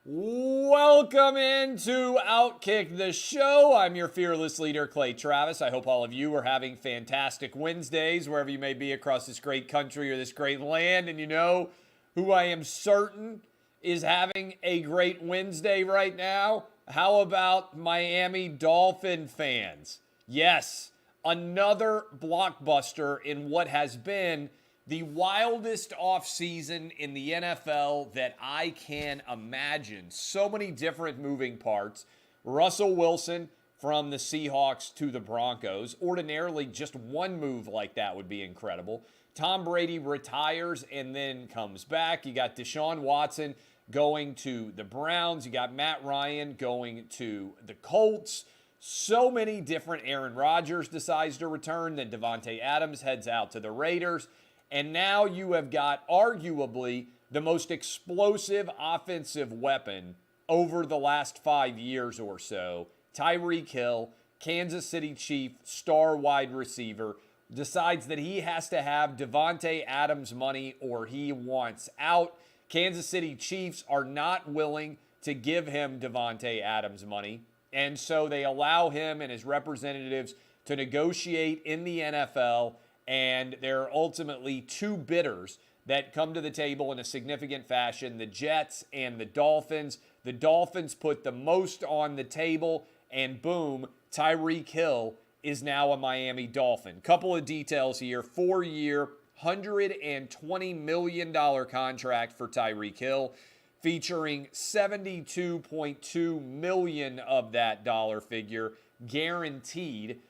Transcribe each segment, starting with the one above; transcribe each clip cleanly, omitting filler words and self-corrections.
Welcome into Outkick the Show. I'm your fearless leader, Clay Travis. I hope all of you are having fantastic Wednesdays, wherever you may be across this great country or this great land. And you know who I am certain is having a great Wednesday right now? How about Miami Dolphin fans? Yes, another blockbuster in what has been the wildest offseason in the NFL that I can imagine. So many different moving parts. Russell Wilson from the Seahawks to the Broncos. Ordinarily, just one move like that would be incredible. Tom Brady retires and then comes back. You got Deshaun Watson going to the Browns. You got Matt Ryan going to the Colts. So many different. Aaron Rodgers decides to return. Then Davante Adams heads out to the Raiders. And now you have got arguably the most explosive offensive weapon over the last 5 years or so. Tyreek Hill, Kansas City Chief, star wide receiver, decides that he has to have Davante Adams money or he wants out. Kansas City Chiefs are not willing to give him Davante Adams money. And so they allow him and his representatives to negotiate in the NFL. And there are ultimately two bidders that come to the table in a significant fashion, the Jets and the Dolphins. The Dolphins put the most on the table, and boom, Tyreek Hill is now a Miami Dolphin. Couple of details here. 4-year, $120 million contract for Tyreek Hill, featuring $72.2 million of that dollar figure guaranteed,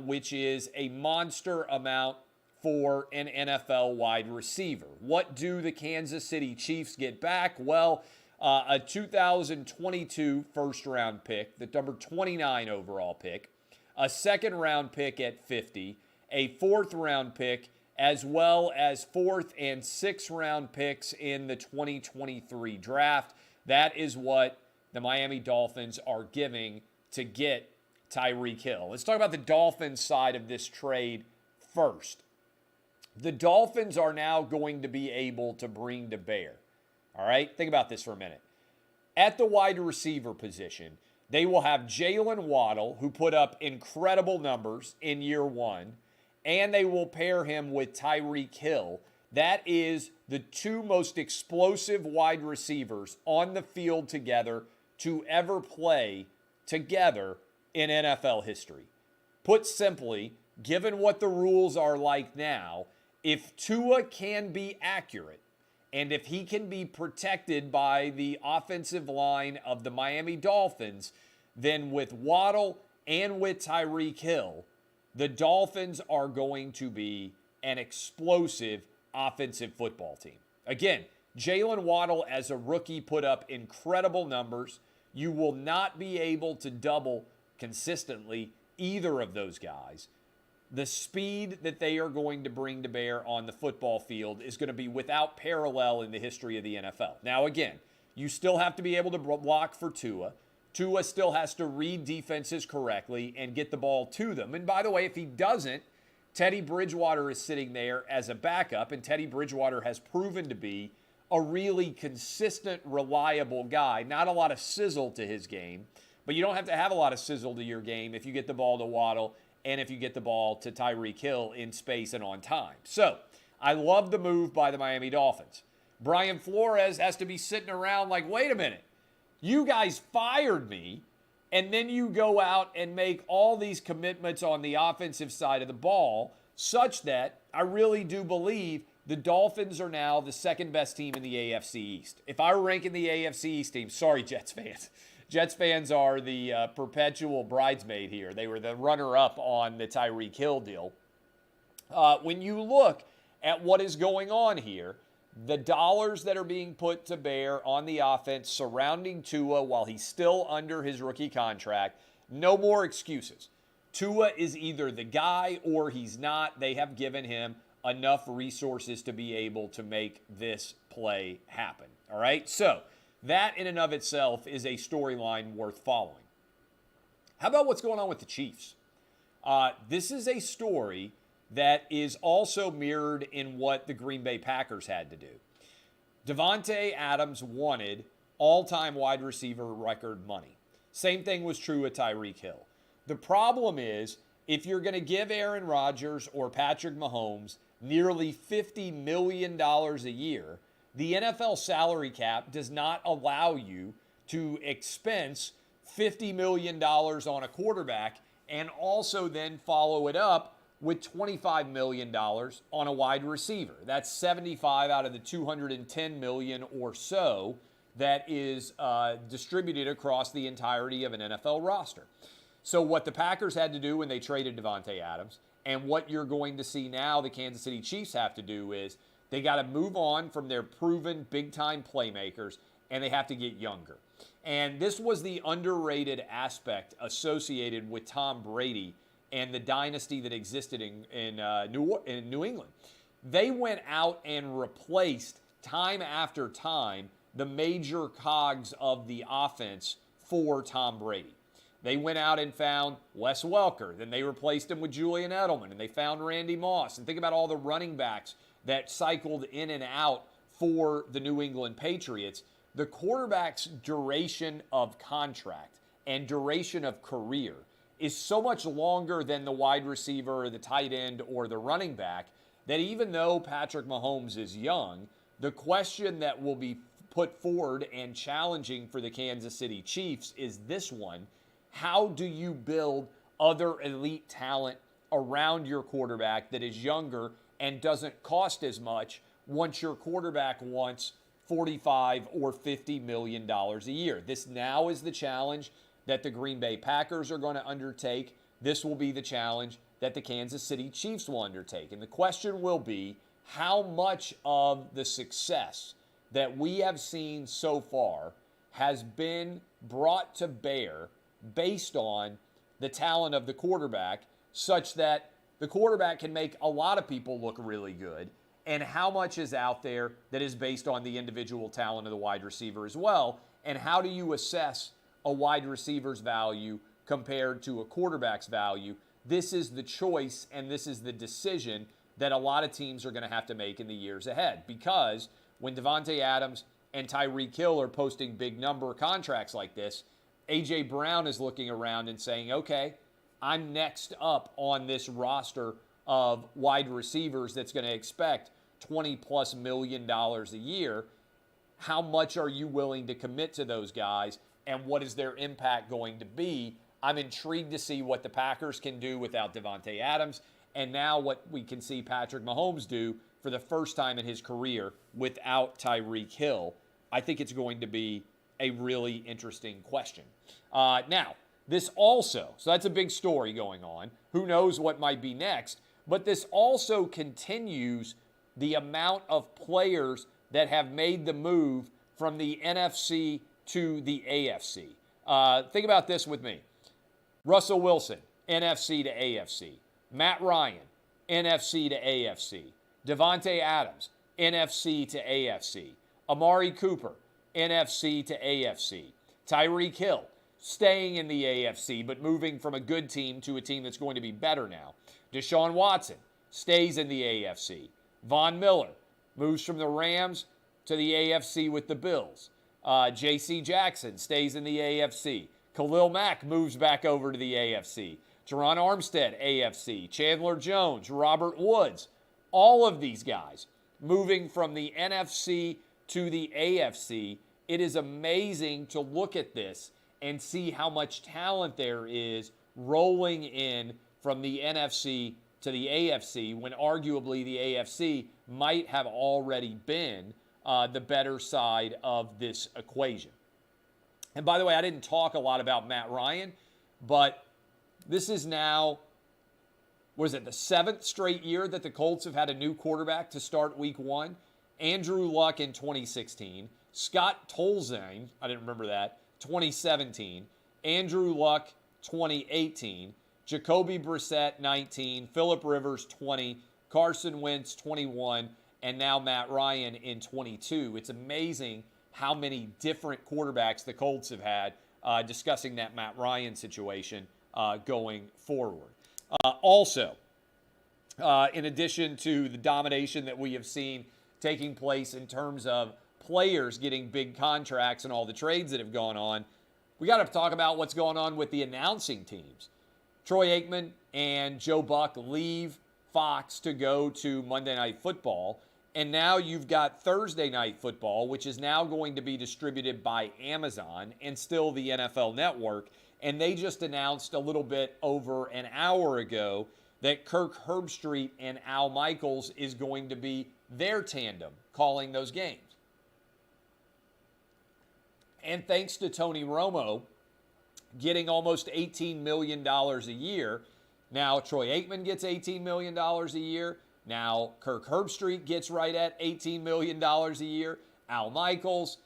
which is a monster amount for an NFL wide receiver. What do the Kansas City Chiefs get back? Well, a 2022 first-round pick, the number 29 overall pick, a second-round pick at 50, a fourth-round pick, as well as fourth and sixth-round picks in the 2023 draft. That is what the Miami Dolphins are giving to get Tyreek Hill. Let's talk about the Dolphins side of this trade first. The Dolphins are now going to be able to bring to bear. All right, think about this for a minute. At the wide receiver position, they will have Jalen Waddle, who put up incredible numbers in year one, and they will pair him with Tyreek Hill. That is the two most explosive wide receivers on the field together to ever play together in NFL history. Put simply, given what the rules are like now, if Tua can be accurate and if he can be protected by the offensive line of the Miami Dolphins, then with Waddle and with Tyreek Hill, the Dolphins are going to be an explosive offensive football team. Again, Jalen Waddle as a rookie put up incredible numbers. You will not be able to double consistently either of those guys. The speed that they are going to bring to bear on the football field is going to be without parallel in the history of the NFL. Now, again, you still have to be able to block for Tua. Tua still has to read defenses correctly and get the ball to them. And by the way, if he doesn't, Teddy Bridgewater is sitting there as a backup, and Teddy Bridgewater has proven to be a really consistent, reliable guy. Not a lot of sizzle to his game. But you don't have to have a lot of sizzle to your game if you get the ball to Waddle and if you get the ball to Tyreek Hill in space and on time. So, I love the move by the Miami Dolphins. Brian Flores has to be sitting around like, wait a minute, you guys fired me, and then you go out and make all these commitments on the offensive side of the ball, such that I really do believe the Dolphins are now the second best team in the AFC East. If I were ranking the AFC East team, sorry, Jets fans. Jets fans are the perpetual bridesmaid here. They were the runner-up on the Tyreek Hill deal. When you look at what is going on here, the dollars that are being put to bear on the offense surrounding Tua while he's still under his rookie contract, no more excuses. Tua is either the guy or he's not. They have given him enough resources to be able to make this play happen. All right? So, that in and of itself is a storyline worth following. How about what's going on with the Chiefs? This is a story that is also mirrored in what the Green Bay Packers had to do. Davante Adams wanted all-time wide receiver record money. Same thing was true with Tyreek Hill. The problem is, if you're going to give Aaron Rodgers or Patrick Mahomes nearly $50 million a year, the NFL salary cap does not allow you to expense $50 million on a quarterback and also then follow it up with $25 million on a wide receiver. That's 75 out of the 210 million or so that is distributed across the entirety of an NFL roster. So what the Packers had to do when they traded Davante Adams, and what you're going to see now the Kansas City Chiefs have to do, is they got to move on from their proven big-time playmakers, and they have to get younger. And this was the underrated aspect associated with Tom Brady and the dynasty that existed in New England. They went out and replaced time after time the major cogs of the offense for Tom Brady. They went out and found Wes Welker. Then they replaced him with Julian Edelman. And they found Randy Moss. And think about all the running backs that cycled in and out for the New England Patriots. The quarterback's duration of contract and duration of career is so much longer than the wide receiver or the tight end or the running back that even though Patrick Mahomes is young, the question that will be put forward and challenging for the Kansas City Chiefs is this one. How do you build other elite talent around your quarterback that is younger and doesn't cost as much once your quarterback wants $45 or $50 million a year? This now is the challenge that the Green Bay Packers are going to undertake. This will be the challenge that the Kansas City Chiefs will undertake. And the question will be, how much of the success that we have seen so far has been brought to bear based on the talent of the quarterback, such that the quarterback can make a lot of people look really good, and how much is out there that is based on the individual talent of the wide receiver as well, and how do you assess a wide receiver's value compared to a quarterback's value? This is the choice and this is the decision that a lot of teams are going to have to make in the years ahead, because when Davante Adams and Tyreek Hill are posting big number contracts like this, A.J. Brown is looking around and saying, okay, I'm next up on this roster of wide receivers that's going to expect $20+ million a year. How much are you willing to commit to those guys, and what is their impact going to be? I'm intrigued to see what the Packers can do without Davante Adams, and now what we can see Patrick Mahomes do for the first time in his career without Tyreek Hill. I think it's going to be a really interesting question. Now, this also, so that's a big story going on. Who knows what might be next? But this also continues the amount of players that have made the move from the NFC to the AFC. Think about this with me. Russell Wilson, NFC to AFC. Matt Ryan, NFC to AFC. Davante Adams, NFC to AFC. Amari Cooper, NFC to AFC. Tyreek Hill, staying in the AFC, but moving from a good team to a team that's going to be better now. Deshaun Watson stays in the AFC. Von Miller moves from the Rams to the AFC with the Bills. J.C. Jackson stays in the AFC. Khalil Mack moves back over to the AFC. Teron Armstead, AFC. Chandler Jones, Robert Woods. All of these guys moving from the NFC to the AFC. It is amazing to look at this and see how much talent there is rolling in from the NFC to the AFC, when arguably the AFC might have already been the better side of this equation. And by the way, I didn't talk a lot about Matt Ryan, but this is now, the 7th straight year that the Colts have had a new quarterback to start week 1. Andrew Luck in 2016. Scott Tolzien, I didn't remember that, 2017. Andrew Luck, 2018. Jacoby Brissett, 19. Phillip Rivers, 20. Carson Wentz, 21. And now Matt Ryan in 22. It's amazing how many different quarterbacks the Colts have had, discussing that Matt Ryan situation going forward. Also, in addition to the domination that we have seen taking place in terms of players getting big contracts and all the trades that have gone on, we got to talk about what's going on with the announcing teams. Troy Aikman and Joe Buck leave Fox to go to Monday Night Football. And now you've got Thursday Night Football, which is now going to be distributed by Amazon and still the NFL Network. And they just announced a little bit over an hour ago that Kirk Herbstreit and Al Michaels is going to be their tandem calling those games. And thanks to Tony Romo getting almost $18 million a year, now Troy Aikman gets $18 million a year. Now Kirk Herbstreit gets right at $18 million a year. Al Michaels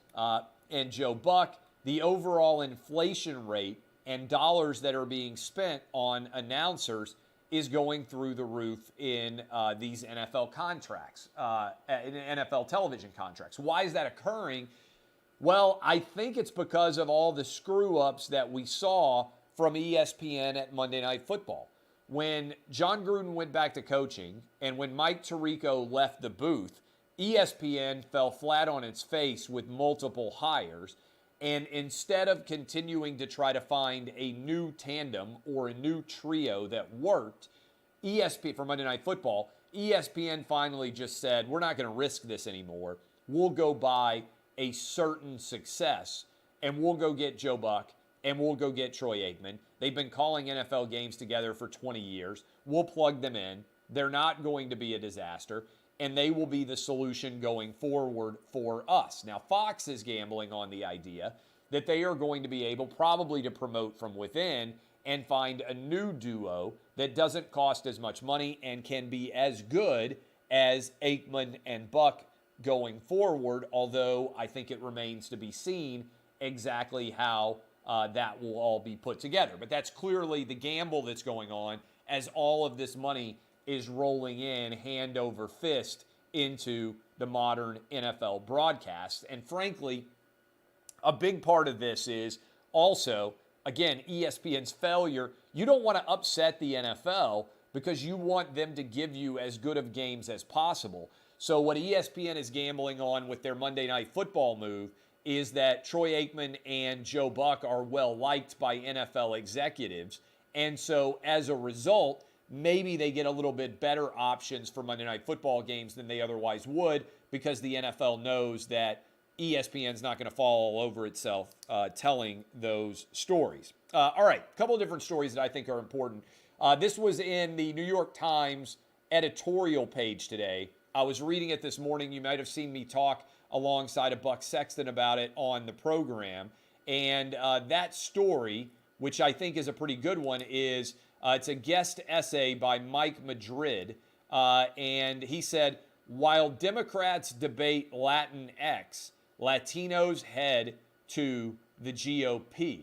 and Joe Buck, the overall inflation rate and dollars that are being spent on announcers is going through the roof in these NFL contracts, in NFL television contracts. Why is that occurring? Well, I think it's because of all the screw-ups that we saw from ESPN at Monday Night Football. When John Gruden went back to coaching and when Mike Tirico left the booth, ESPN fell flat on its face with multiple hires. And instead of continuing to try to find a new tandem or a new trio that worked, ESPN for Monday Night Football, ESPN finally just said, we're not going to risk this anymore. We'll go buy a certain success, and we'll go get Joe Buck, and we'll go get Troy Aikman. They've been calling NFL games together for 20 years. We'll plug them in. They're not going to be a disaster, and they will be the solution going forward for us. Now, Fox is gambling on the idea that they are going to be able probably to promote from within and find a new duo that doesn't cost as much money and can be as good as Aikman and Buck going forward, although I think it remains to be seen exactly how that will all be put together. But that's clearly the gamble that's going on as all of this money is rolling in hand over fist into the modern NFL broadcast. And frankly, a big part of this is also, again, ESPN's failure. You don't want to upset the NFL because you want them to give you as good of games as possible. So what ESPN is gambling on with their Monday Night Football move is that Troy Aikman and Joe Buck are well liked by NFL executives. And so as a result, maybe they get a little bit better options for Monday Night Football games than they otherwise would because the NFL knows that ESPN's not going to fall all over itself telling those stories. All right, a couple of different stories that I think are important. This was in the New York Times editorial page today. I was reading it this morning. You might have seen me talk alongside of Buck Sexton about it on the program. And that story, which I think is a pretty good one, is it's a guest essay by Mike Madrid. And he said, while Democrats debate Latinx, Latinos head to the GOP.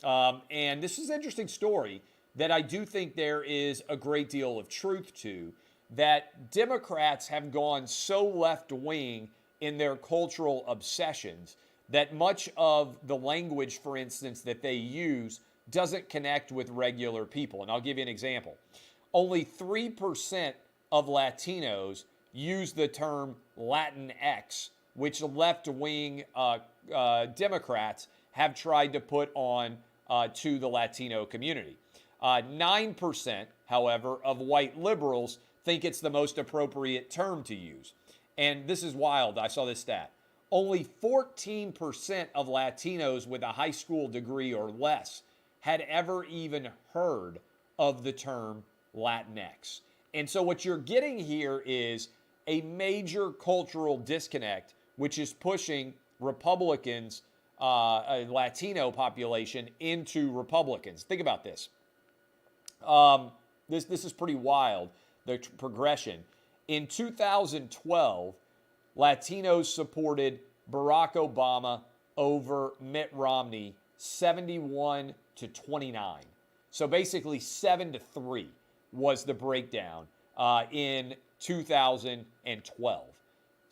And this is an interesting story that I do think there is a great deal of truth to, that Democrats have gone so left-wing in their cultural obsessions that much of the language, for instance, that they use doesn't connect with regular people. And I'll give you an example. Only 3% of Latinos use the term Latinx, which left-wing Democrats have tried to put on to the Latino community. 9%, however, of white liberals think it's the most appropriate term to use. And this is wild. I saw this stat. Only 14% of Latinos with a high school degree or less had ever even heard of the term Latinx. And so what you're getting here is a major cultural disconnect, which is pushing Republicans, a Latino population, into Republicans. Think about this. This is pretty wild, the progression. In 2012, Latinos supported Barack Obama over Mitt Romney 71 to 29. So basically 7-3 was the breakdown in 2012.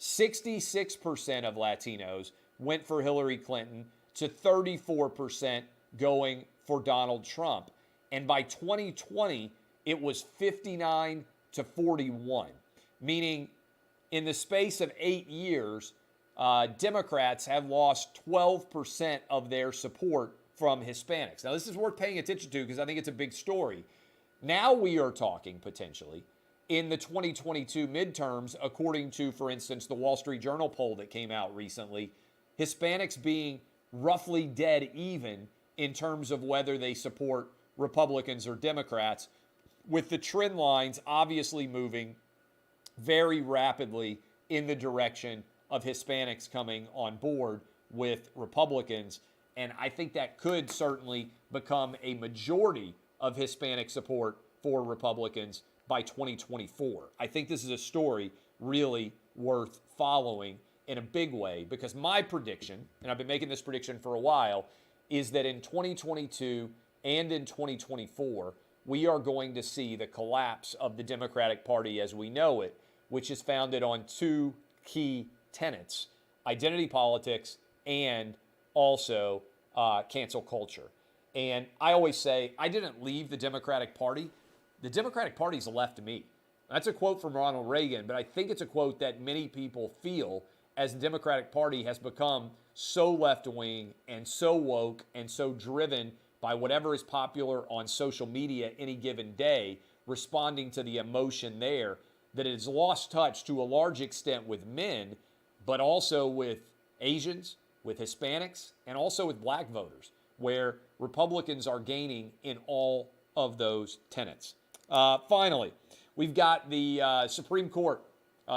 66% of Latinos went for Hillary Clinton to 34% going for Donald Trump. And by 2020, it was 59 to 41, meaning in the space of 8 years, Democrats have lost 12% of their support from Hispanics. Now, this is worth paying attention to because I think it's a big story. Now we are talking potentially in the 2022 midterms, according to, for instance, the Wall Street Journal poll that came out recently, Hispanics being roughly dead even in terms of whether they support Republicans or Democrats, with the trend lines obviously moving very rapidly in the direction of Hispanics coming on board with Republicans. And I think that could certainly become a majority of Hispanic support for Republicans by 2024. I think this is a story really worth following in a big way, because my prediction, and I've been making this prediction for a while, is that in 2022 and in 2024, we are going to see the collapse of the Democratic Party as we know it, which is founded on two key tenets: identity politics and also cancel culture. And I always say, I didn't leave the Democratic Party. The Democratic Party's left me. That's a quote from Ronald Reagan, but I think it's a quote that many people feel as the Democratic Party has become so left-wing and so woke and so driven by whatever is popular on social media any given day, responding to the emotion there, that it has lost touch to a large extent with men, but also with Asians, with Hispanics, and also with black voters, where Republicans are gaining in all of those tenets. Finally, we've got the Supreme Court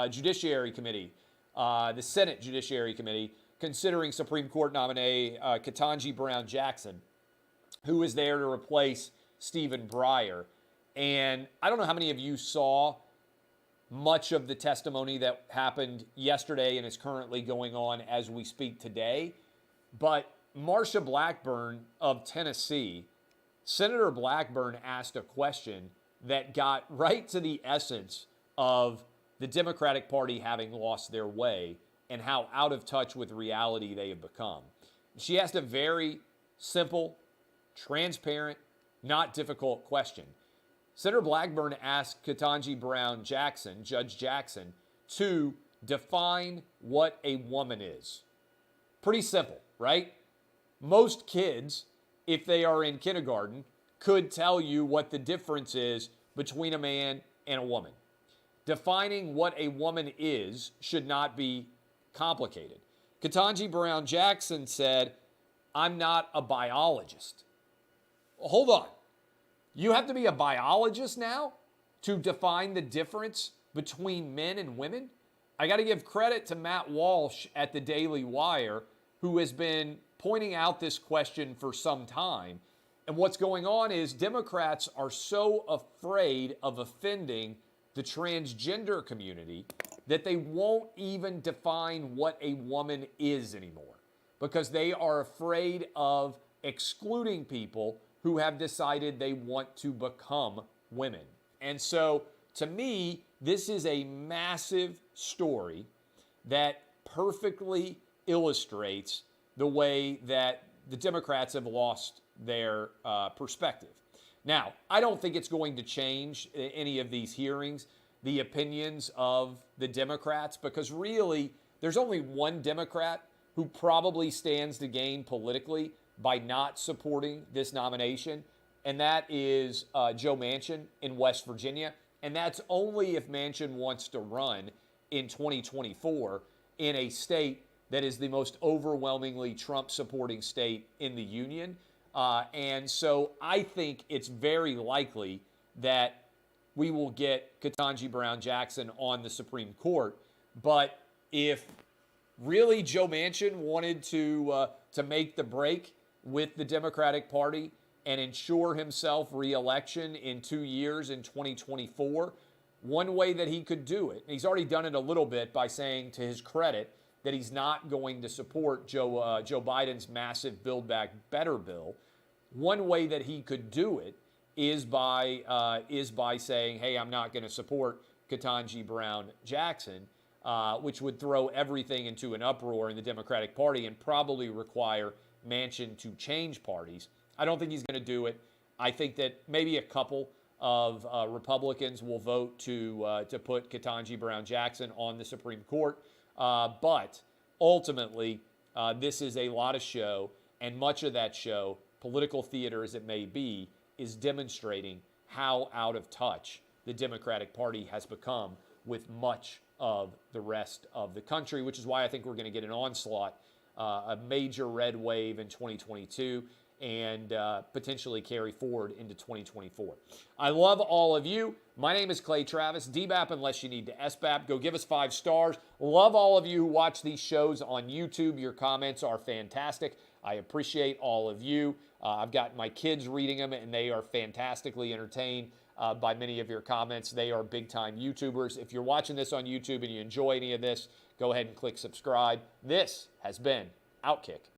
Judiciary Committee, the Senate Judiciary Committee, considering Supreme Court nominee Ketanji Brown Jackson, who is there to replace Stephen Breyer. And I don't know how many of you saw much of the testimony that happened yesterday and is currently going on as we speak today, but Marsha Blackburn of Tennessee, Senator Blackburn asked a question that got right to the essence of the Democratic Party having lost their way and how out of touch with reality they have become. She asked a very simple, transparent, not difficult question. Senator Blackburn asked Ketanji Brown Jackson, Judge Jackson, to define what a woman is. Pretty simple, right? Most kids, if they are in kindergarten, could tell you what the difference is between a man and a woman. Defining what a woman is should not be complicated. Ketanji Brown Jackson said, "I'm not a biologist." Well, hold on. You have to be a biologist now to define the difference between men and women? I got to give credit to Matt Walsh at the Daily Wire, who has been pointing out this question for some time. And what's going on is Democrats are so afraid of offending the transgender community that they won't even define what a woman is anymore, because they are afraid of excluding people who have decided they want to become women. And so, to me, this is a massive story that perfectly illustrates the way that the Democrats have lost their perspective. Now, I don't think it's going to change any of these hearings, the opinions of the Democrats, because really, there's only one Democrat who probably stands to gain politically by not supporting this nomination, and that is Joe Manchin in West Virginia. And that's only if Manchin wants to run in 2024 in a state that is the most overwhelmingly Trump-supporting state in the union. And so I think it's very likely that we will get Ketanji Brown Jackson on the Supreme Court. But if really Joe Manchin wanted to make the break with the Democratic Party and ensure himself re-election in 2 years in 2024, one way that he could do it, and he's already done it a little bit by saying, to his credit, that he's not going to support Joe Biden's massive Build Back Better bill. One way that he could do it is by saying, hey, I'm not going to support Ketanji Brown Jackson, which would throw everything into an uproar in the Democratic Party and probably require Manchin to change parties. I don't think he's going to do it. I think that maybe a couple of Republicans will vote to put Ketanji Brown Jackson on the Supreme Court. But ultimately, this is a lot of show, and much of that show, political theater as it may be, is demonstrating how out of touch the Democratic Party has become with much of the rest of the country, which is why I think we're going to get an onslaught, a major red wave in 2022, and potentially carry forward into 2024. I love all of you. My name is Clay Travis. DBAP unless you need to SBAP. Go give us 5 stars. Love all of you who watch these shows on YouTube. Your comments are fantastic. I appreciate all of you. I've got my kids reading them, and they are fantastically entertained by many of your comments. They are big-time YouTubers. If you're watching this on YouTube and you enjoy any of this, go ahead and click subscribe. This has been Outkick